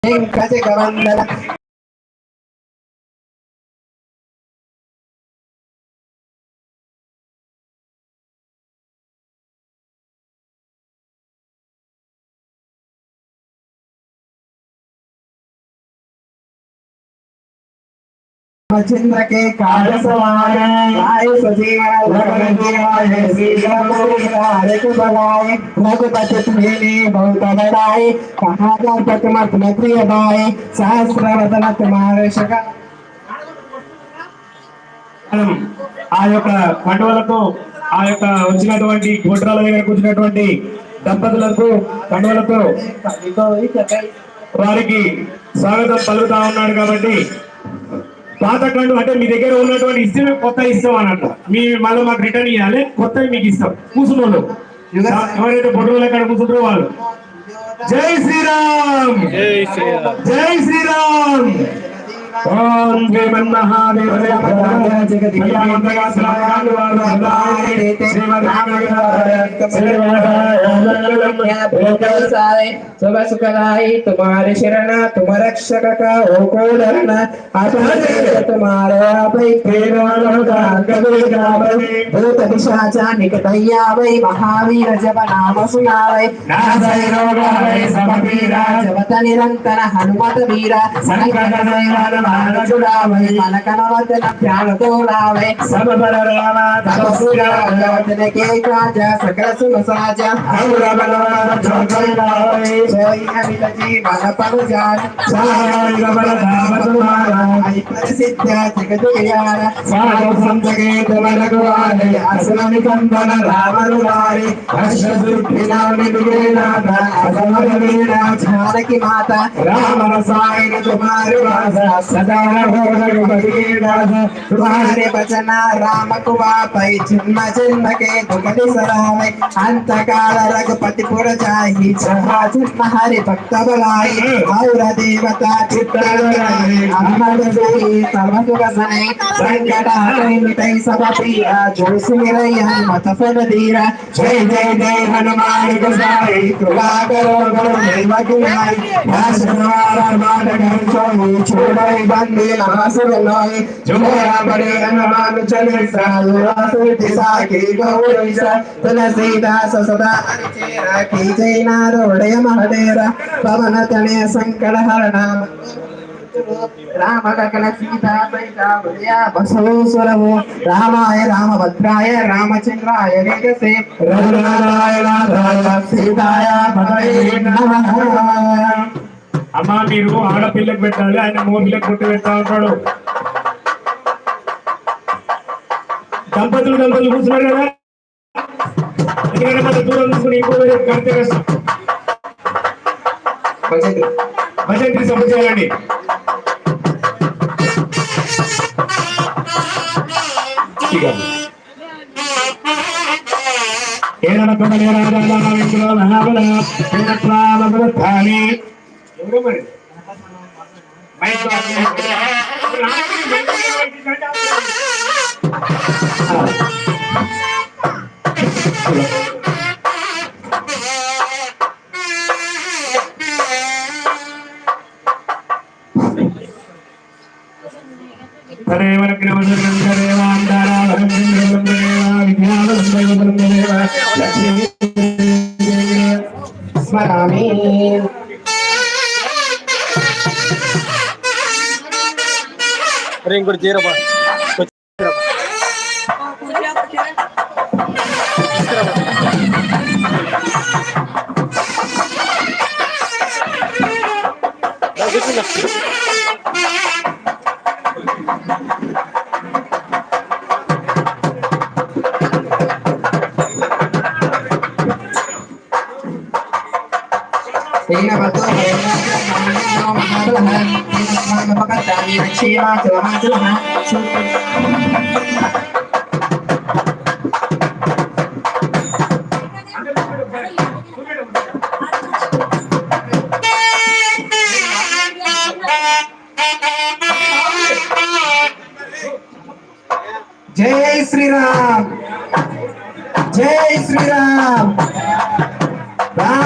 వెంకటగవందన चंद्र के काल सवार आय सजीव रघुजीवाय श्री रघुवीर को बनाए रघुपति तुम्हें बहुत बड़ाए कहा जात मत प्रिय भाई सहस्र वदन तुम्हारे शका ఆ యొక్క పండుగలకు ఆ యొక్క వచ్చినటువంటి గోత్రాల దగ్గరకు వచ్చినటువంటి దంపతులకు పండుగలకు వారికి స్వాగతం పలుకుతా ఉన్నాడు కాబట్టి పాత కండు అంటే మీ దగ్గర ఉన్నటువంటి ఇష్టమే కొత్త ఇస్తాం అన్నట్టు మీ మళ్ళీ మాకు రిటర్న్ ఇవ్వాలి కొత్తవి మీకు ఇస్తాం కూర్చున్నోళ్ళు ఎవరైతే పొట్టులు ఎక్కడ కూర్చుంటారో వాళ్ళు జై శ్రీరామ్ జై శ్రీరామ్ జై శ్రీరామ్ ओम श्रीमन्महादेव जगदीया मंत्रगा सलाम वाले सुबह सुखदाई तुम्हारे शरण तुम रक्षक का हो को डरना तुम्हारे भूत पिशाचा निकटैया वै महावीर जब नाम सुनावे जबत निरंतर हनुमत वीरा संकट जुड़ावे मन कनवतन ध्यान तोड़ावे सब बल रामा तपस्वी के काज सकल सुन साजा और बलवा जो लावे सोई अमित जीवन पर जान साई बल धाम तुम्हारा आई प्रसिद्ध जगत यारा साधु संत के तुमन गुआरे असुर निकंदन राम रुलारे हर्ष सुखिना निगेना असमर वीरा जानकी माता राम रसायन तुम्हारे वासा सदा तुम्हारे बचना राम कुआ पै जन्म जन्म के दुखि सरावे अंत काल रघुपति पुर जाहि जन्म हरि भक्त बलाई और देवता चित्र अमर जय सर्व सुख सने संकट हरै मिटै सब पीरा जो सिमरै हनुमत फल धीरा जय जय जय हनुमान गोसाई कृपा करो गुरुदेव की नाई दास तुम्हारा बाट घर छोड़ै बंदे नासुर नोई जुमेरा बड़े हनुमान चालीसा दिशा की गौरीसा तुलसीदास सदा चेरा की जय नारोड़े महडेरा पवन तने संकट हर नाम राम लखन सीता सहिता भैया बसवो सुरवो रामाय रामभद्राय रामचंद्राय वेदसे रघुनाथाय नाथाय सीताय भगवे नमः అమ్మా మీరు ఆడపిల్లకు పెట్టాలి ఆయన మోపిల్లకు కొట్టి పెట్టా ఉంటాడు దంపతులు కూర్చున్నారు కదా ఎందుకంటే మన దూరం తీసుకుని ఇంకో కడితే కష్టం భజంత్రి సభ చేయాలండి ఎవరు మరి స్మరామి ఇంకోటి జీరో जय श्री राम जय श्री राम।